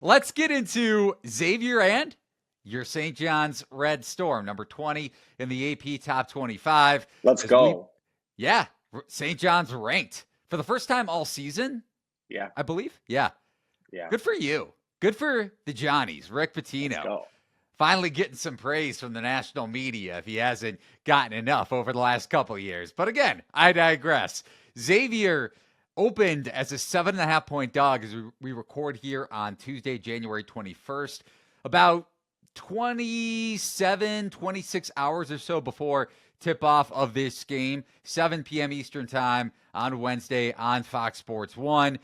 Let's get into Xavier and your St. John's Red Storm, number 20 in the AP Top 25. Let's As we, go. yeah, St. John's ranked for the first time all season, Yeah. I believe. Yeah, Yeah. good for you. Good for the Johnnies, Rick Let's Pitino. go. Finally getting some praise from the national media if he hasn't gotten enough over the last couple of years. But again, I digress. Xavier opened as a 7.5 point dog as we record here on Tuesday, January 21st, about 26 hours or so before tip off of this game, 7 p.m. Eastern time on Wednesday on Fox Sports 1.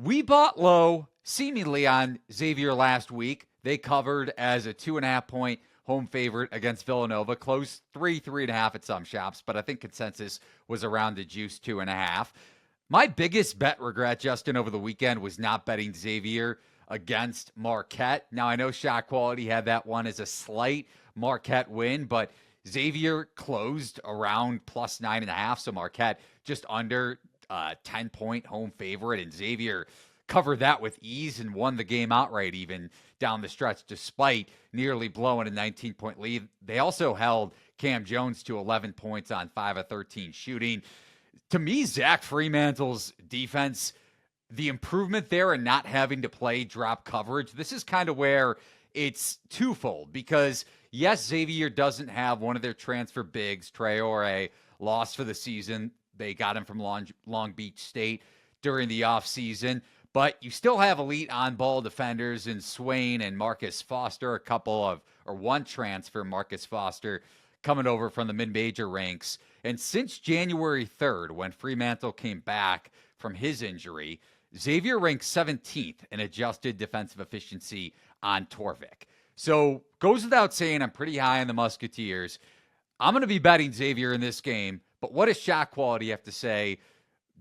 We bought low seemingly on Xavier last week. They covered as a 2.5 point home favorite against Villanova. Closed 3.5 at some shops, but I think consensus was around the juice 2.5. My biggest bet regret, Justin, over the weekend was not betting Xavier against Marquette. Now, I know Shot Quality had that one as a slight Marquette win, but Xavier closed around plus 9.5, so Marquette just under 10-point home favorite, and Xavier covered that with ease and won the game outright even down the stretch despite nearly blowing a 19-point lead. They also held Cam Jones to 11 points on 5 of 13 shooting. To me, Zach Fremantle's defense, the improvement there and not having to play drop coverage, this is kind of where it's twofold because, yes, Xavier doesn't have one of their transfer bigs, Traore, lost for the season. They got him from Long Beach State during the offseason. But you still have elite on-ball defenders in Swain and Marcus Foster, one transfer, Marcus Foster, coming over from the mid-major ranks. And since January 3rd, when Fremantle came back from his injury, Xavier ranked 17th in adjusted defensive efficiency on Torvik. So goes without saying, I'm pretty high on the Musketeers. I'm going to be betting Xavier in this game, but what does Shot Quality have to say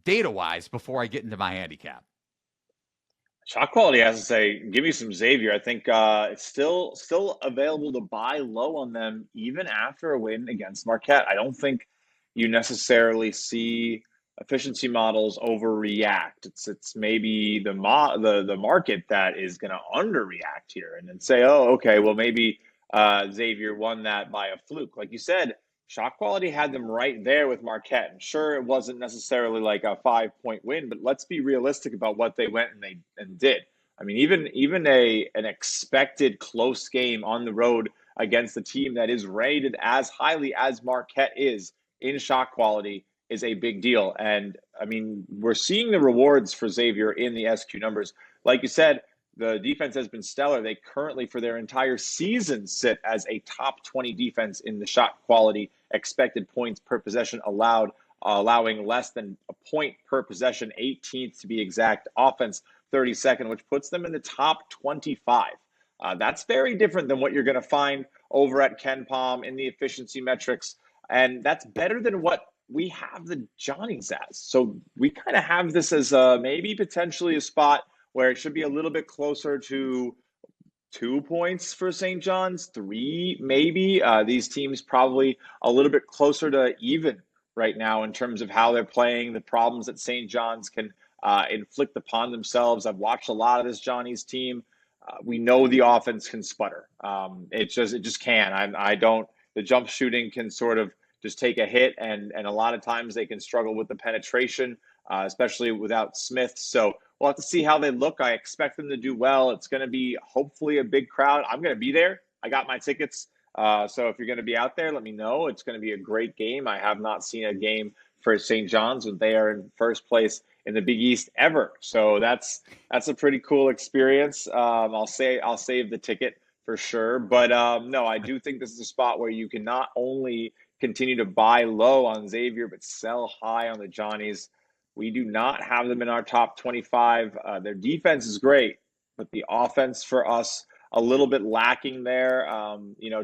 data-wise before I get into my handicap? Shot quality has to say, give me some Xavier. I think it's still available to buy low on them even after a win against Marquette. I don't think you necessarily see efficiency models overreact. It's maybe the market that is going to underreact here and then say, oh, okay, well maybe Xavier won that by a fluke. Like you said, shot quality had them right there with Marquette. And sure, it wasn't necessarily like a 5 point win, but let's be realistic about what they went and did. I mean, even an expected close game on the road against a team that is rated as highly as Marquette is in shot quality is a big deal. And I mean, we're seeing the rewards for Xavier in the SQ numbers. Like you said, the defense has been stellar. They currently, for their entire season, sit as a top 20 defense in the shot quality expected points per possession allowed, allowing less than a point per possession, 18th to be exact. Offense, 32nd, which puts them in the top 25. That's very different than what you're going to find over at Ken Palm in the efficiency metrics. And that's better than what we have the Johnnies as. So we kind of have this as maybe potentially a spot where it should be a little bit closer to 2 points for St. John's, three maybe. These teams probably a little bit closer to even right now in terms of how they're playing, the problems that St. John's can inflict upon themselves. I've watched a lot of this Johnny's team. We know the offense can sputter. It just can. I don't. The jump shooting can sort of just take a hit, and a lot of times they can struggle with the penetration, especially without Smith. So we'll have to see how they look. I expect them to do well. It's going to be hopefully a big crowd. I'm going to be there. I got my tickets. So if you're going to be out there, let me know. It's going to be a great game. I have not seen a game for St. John's when they are in first place in the Big East ever. So that's a pretty cool experience. I'll save the ticket for sure. But no, I do think this is a spot where you can not only continue to buy low on Xavier, but sell high on the Johnnies. We do not have them in our top 25. Their defense is great, but the offense for us a little bit lacking there.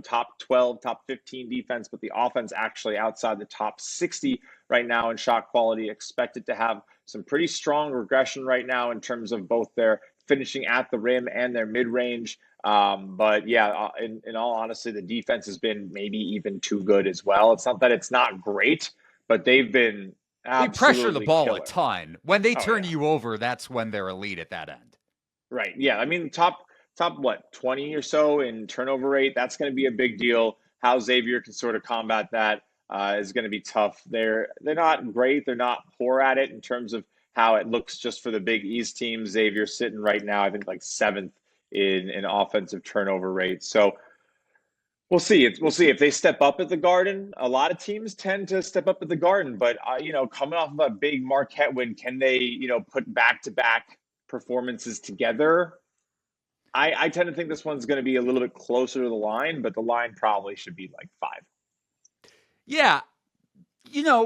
Top 12, top 15 defense, but the offense actually outside the top 60 right now in shot quality. Expected to have some pretty strong regression right now in terms of both their finishing at the rim and their mid-range. But yeah, in all honesty, the defense has been maybe even too good as well. It's not that it's not great, but they've been They pressure the absolutely ball a killer. ton. When they Oh turn yeah. you over, that's when they're elite at that end. Right. Yeah. I mean, top what, 20 or so in turnover rate. That's going to be a big deal. How Xavier can sort of combat that is going to be tough. They're not great. They're not poor at it in terms of how it looks just for the Big East teams. Xavier's sitting right now, I think, like seventh in offensive turnover rate. So we'll see if they step up at the Garden. A lot of teams tend to step up at the Garden, but coming off of a big Marquette win, can they put back to back performances together? I tend to think this one's going to be a little bit closer to the line, but the line probably should be like 5. Yeah,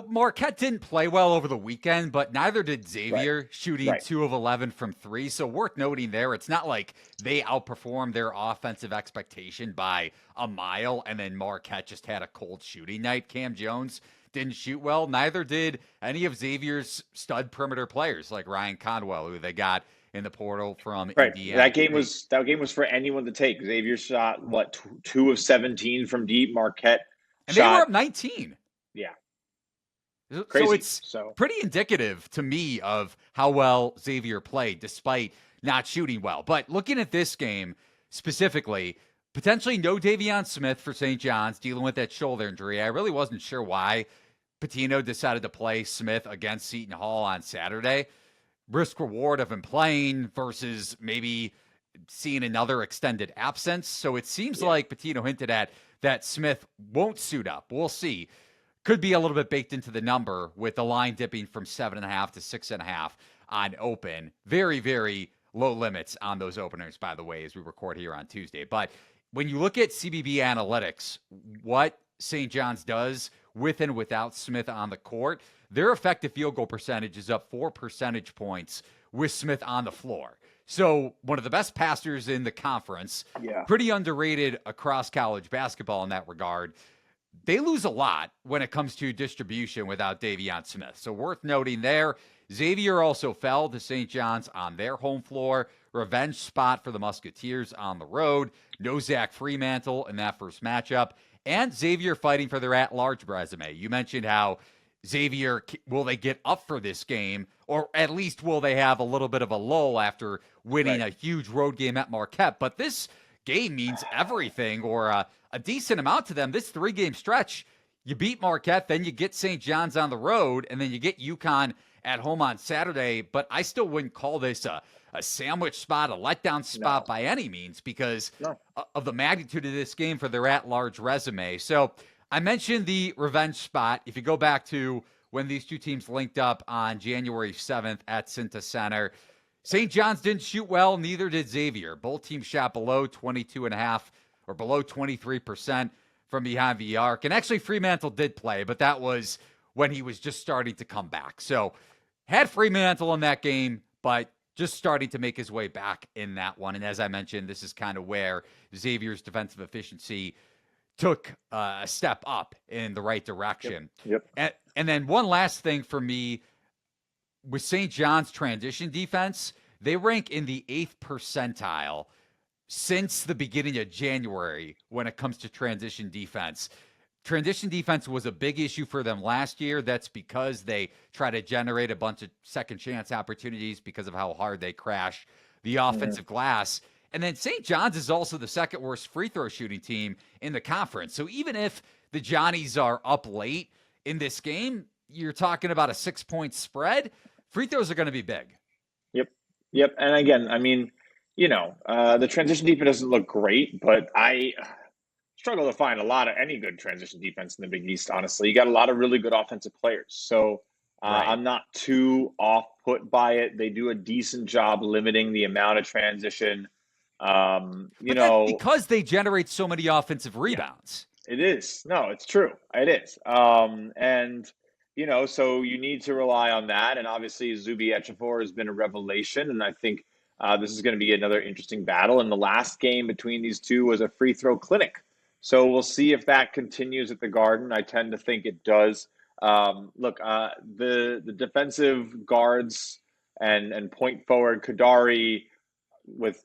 Marquette didn't play well over the weekend, but neither did Right. Xavier, shooting Right. 2 of 11 from 3. So worth noting there, it's not like they outperformed their offensive expectation by a mile and then Marquette just had a cold shooting night. Cam Jones didn't shoot well. Neither did any of Xavier's stud perimeter players like Ryan Conwell, who they got in the portal from Right. Indiana State. That game was for anyone to take. Xavier shot what, 2 of 17 from deep. Marquette And they were shot, up 19. yeah, So crazy. it's So pretty indicative to me of how well Xavier played despite not shooting well. But looking at this game specifically, potentially no Davion Smith for St. John's dealing with that shoulder injury. I really wasn't sure why Patino decided to play Smith against Seton Hall on Saturday. Risk reward of him playing versus maybe seeing another extended absence. So it seems yeah, like Patino hinted at that Smith won't suit up. We'll see. Could be a little bit baked into the number with the line dipping from 7.5 to 6.5 on open. Very, very low limits on those openers, by the way, as we record here on Tuesday. But when you look at CBB analytics, what St. John's does with and without Smith on the court, their effective field goal percentage is up 4 percentage points with Smith on the floor. So one of the best passers in the conference, yeah. pretty underrated across college basketball in that regard. They lose a lot when it comes to distribution without Davion Smith. So worth noting there. Xavier also fell to St. John's on their home floor. Revenge spot for the Musketeers on the road. No Zach Freemantle in that first matchup. And Xavier fighting for their at-large resume. You mentioned how Xavier, will they get up for this game? Or at least will they have a little bit of a lull after winning Right. a huge road game at Marquette? But this game means everything, or a decent amount to them. This 3-game stretch, you beat Marquette, then you get St. John's on the road, and then you get UConn at home on Saturday. But I still wouldn't call this a sandwich spot, a letdown spot No. by any means because No. of the magnitude of this game for their at-large resume. So I mentioned the revenge spot. If you go back to when these two teams linked up on January 7th at Cinta Center, St. John's didn't shoot well, neither did Xavier. Both teams shot below 22.5 or below 23% from behind the arc. And actually, Freemantle did play, but that was when he was just starting to come back. So had Freemantle in that game, but just starting to make his way back in that one. And as I mentioned, this is kind of where Xavier's defensive efficiency took a step up in the right direction. Yep. And then one last thing for me with St. John's transition defense, they rank in the 8th percentile since the beginning of January when it comes to transition defense. Transition defense was a big issue for them last year. That's because they try to generate a bunch of second chance opportunities because of how hard they crash the offensive glass. And then St. John's is also the second worst free throw shooting team in the conference. So even if the Johnnies are up late in this game, you're talking about a 6-point spread. Free throws are going to be big. Yep. Yep. And again, I mean, the transition defense doesn't look great, but I struggle to find any good transition defense in the Big East, honestly. You got a lot of really good offensive players. So Right. I'm not too off put by it. They do a decent job limiting the amount of transition. But that's because they generate so many offensive Yeah, rebounds. it is. No, it's true. It is. So you need to rely on that. And obviously, Zubi Ejiofor has been a revelation. And I think this is going to be another interesting battle. And the last game between these two was a free throw clinic. So we'll see if that continues at the Garden. I tend to think it does. The defensive guards and point forward, Kadari with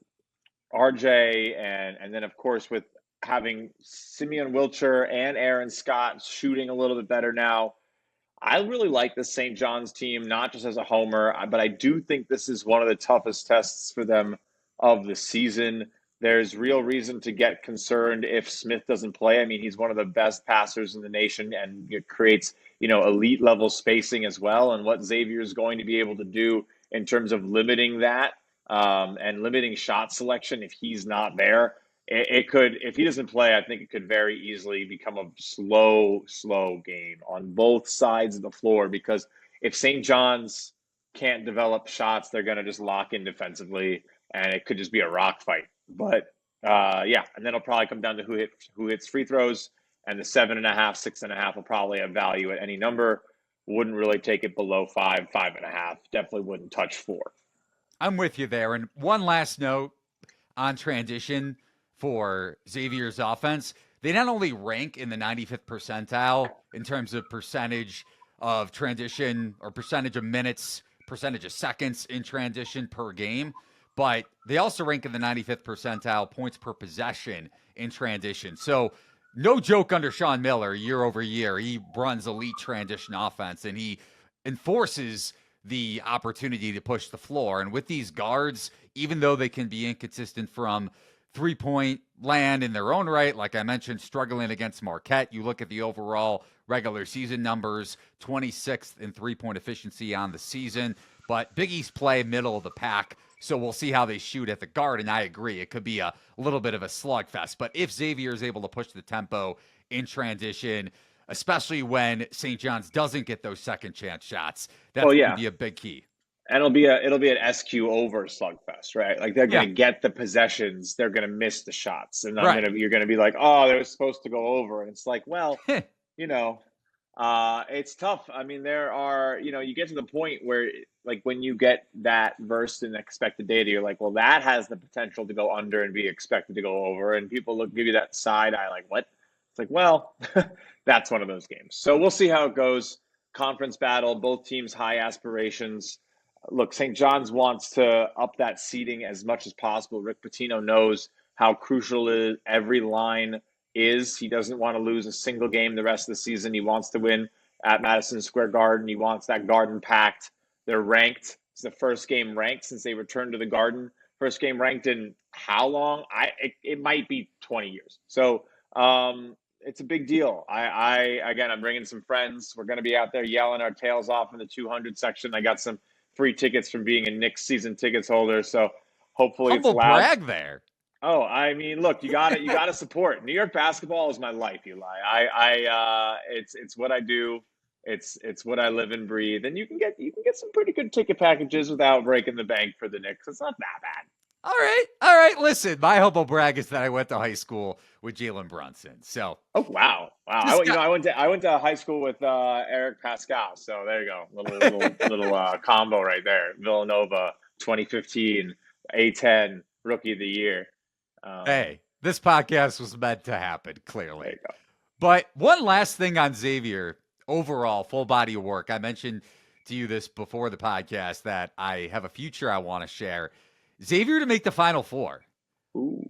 RJ, and then, of course, with having Simeon Wilcher and Aaron Scott shooting a little bit better now. I really like the St. John's team, not just as a homer, but I do think this is one of the toughest tests for them of the season. There's real reason to get concerned if Smith doesn't play. I mean, he's one of the best passers in the nation and it creates, elite level spacing as well. And what Xavier is going to be able to do in terms of limiting that and limiting shot selection if he's not there, it could, if he doesn't play, I think it could very easily become a slow game on both sides of the floor because if St. John's can't develop shots, they're going to just lock in defensively and it could just be a rock fight. But yeah, and then it'll probably come down to who hits free throws, and the 7.5, 6.5 will probably have value at any number. Wouldn't really take it below 5, 5.5. Definitely wouldn't touch 4. I'm with you there. And one last note on transition for Xavier's offense. They not only rank in the 95th percentile in terms of percentage of transition or percentage of minutes, percentage of seconds in transition per game, but they also rank in the 95th percentile points per possession in transition. So no joke under Sean Miller year over year. He runs elite transition offense and he enforces the opportunity to push the floor. And with these guards, even though they can be inconsistent from 3-point land in their own right, like I mentioned, struggling against Marquette, you look at the overall regular season numbers, 26th in 3-point efficiency on the season. But Big East play middle of the pack. So we'll see how they shoot at the guard. And I agree, it could be a little bit of a slugfest. But if Xavier is able to push the tempo in transition, especially when St. John's doesn't get those second chance shots, that's going to be a big key. And it'll be an SQ over slugfest, right? Like they're going to get the possessions, they're going to miss the shots, and you're going to be like, oh, they were supposed to go over, and it's like, well, it's tough. I mean, there are, you get to the point where, like, when you get that versed in expected data, you're like, well, that has the potential to go under and be expected to go over. And people give you that side eye, like, what? It's like, well, that's one of those games. So we'll see how it goes. Conference battle, both teams high aspirations. Look, St. John's wants to up that seeding as much as possible. Rick Pitino knows how crucial every line is. He doesn't want to lose a single game the rest of the season. He wants to win at Madison Square Garden. He wants that Garden packed. They're ranked. It's the first game ranked since they returned to the Garden. First game ranked in how long? It might be 20 years. So it's a big deal. Again, I'm bringing some friends. We're going to be out there yelling our tails off in the 200 section. I got some free tickets from being a Knicks season tickets holder. So hopefully Humble it's loud. Brag there. Oh, I mean, look, you got to support. New York basketball is my life, Eli. It's what I do. It's what I live and breathe. And you can get some pretty good ticket packages without breaking the bank for the Knicks. It's not that bad. All right. Listen, my humble brag is that I went to high school with Jalen Brunson. So, oh wow. I went to high school with Eric Pascal. So there you go, little combo right there. Villanova, 2015, A10 Rookie of the Year. Hey, this podcast was meant to happen, clearly. But one last thing on Xavier, overall, full body of work. I mentioned to you this before the podcast that I have a future I want to share. Xavier to make the Final Four. Ooh,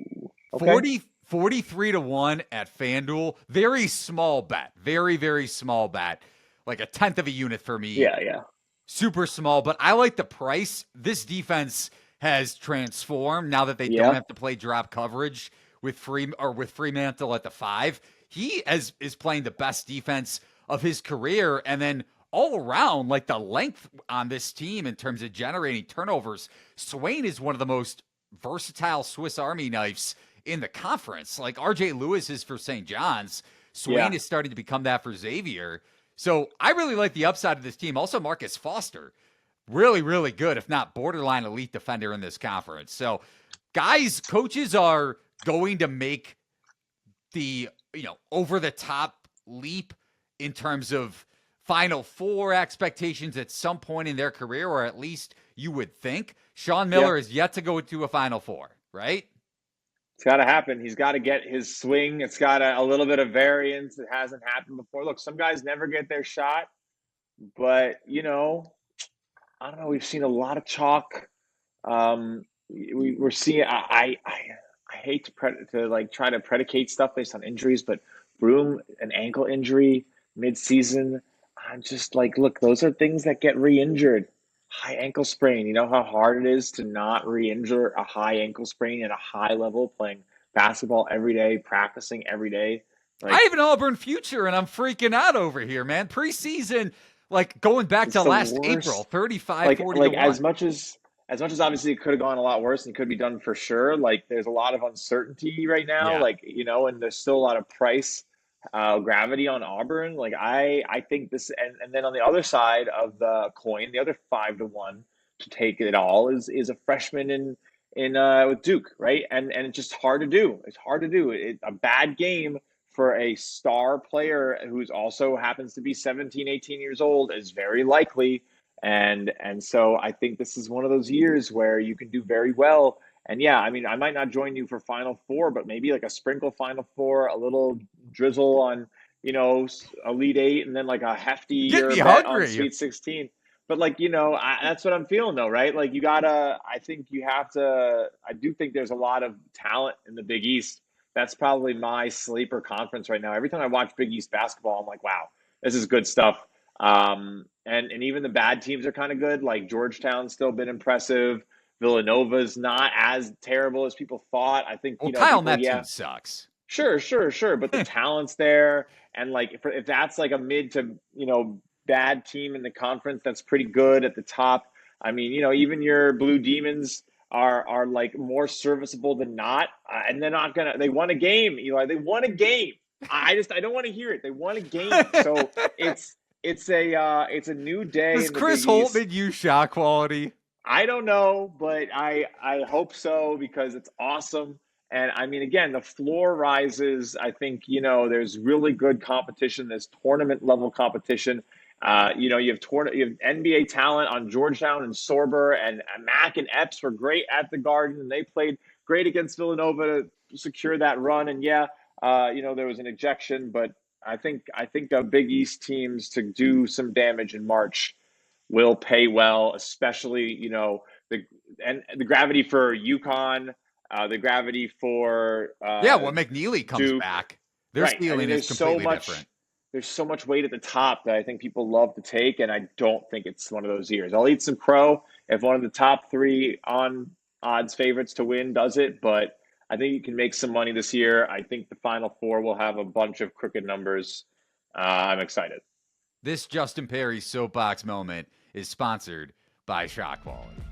okay. 43-1 at FanDuel. Very small bet. Very, very small bet. Like a tenth of a unit for me. Yeah. Super small, but I like the price. This defense has transformed now that they don't have to play drop coverage with Fremantle at the 5. He is playing the best defense of his career, and then all around, like the length on this team in terms of generating turnovers, Swain is one of the most versatile Swiss Army knives in the conference. Like RJ Lewis is for St. John's. Swain is starting to become that for Xavier. So I really like the upside of this team. Also, Marcus Foster, really, really good, if not borderline elite defender in this conference. So coaches are going to make the, over the top leap in terms of Final Four expectations at some point in their career, or at least you would think. Sean Miller is yet to go to a Final Four, right? It's got to happen. He's got to get his swing. It's got a little bit of variance that hasn't happened before. Look, some guys never get their shot, but, I don't know. We've seen a lot of chalk. We're seeing. I hate to try to predicate stuff based on injuries, but Broom, an ankle injury mid-season. I'm just like, look, those are things that get re-injured. high ankle sprain. You know how hard it is to not re-injure a high ankle sprain at a high level, playing basketball every day, practicing every day. I Like have an Auburn future, and I'm freaking out over here, man. Preseason, like going back it's to the last April, worst. 35, Like 40 to like 1. as much as obviously it could have gone a lot worse and could be done for sure. Like there's a lot of uncertainty right now. Yeah. Like and there's still a lot of price gravity on Auburn. Like I think this and then on the other side of the coin, the other 5 to 1 to take it all is a freshman in with Duke, right? And it's just hard to do. It's hard to do. A bad game for a star player who's also happens to be 17, 18 years old is very likely. And so I think this is one of those years where you can do very well. And yeah, I mean, I might not join you for Final Four, but maybe like a sprinkle Final Four, a little drizzle on, Elite Eight, and then like a Get heftier me bet on hungry. Sweet 16. But like, that's what I'm feeling though, right? Like I think you have to, I do think there's a lot of talent in the Big East. That's probably my sleeper conference right now. Every time I watch Big East basketball, I'm like, wow, this is good stuff. And even the bad teams are kind of good. Like Georgetown's still been impressive. Villanova's not as terrible as people thought. I think, Well, Kyle people, Neptune yeah, sucks. sure, sure, sure. But the talent's there. And like if that's like a mid to, bad team in the conference that's pretty good at the top. I mean, even your Blue Demons are like more serviceable than not. And they're not gonna they won a game, Eli. They won a game. I don't want to hear it. They won a game. So it's a new day Does in the Chris Big East. Holtman use shot quality? I don't know, but I hope so because it's awesome. And I mean, again, the floor rises. I think there's really good competition. There's tournament level competition. You have NBA talent on Georgetown and Sorber and Mack and Epps were great at the Garden, and they played great against Villanova to secure that run. And yeah, there was an ejection, but I think the Big East teams to do some damage in March will pay well, especially the the gravity for UConn, the gravity for Yeah, when McNeely comes Duke. back, their Right. I mean, ceiling is completely different. there's so much weight at the top that I think people love to take, and I don't think it's one of those years. I'll eat some crow if one of the top three on odds favorites to win does it, but I think you can make some money this year. I think the Final Four will have a bunch of crooked numbers. I'm excited. This Justin Perry soapbox moment is sponsored by Shot Quality.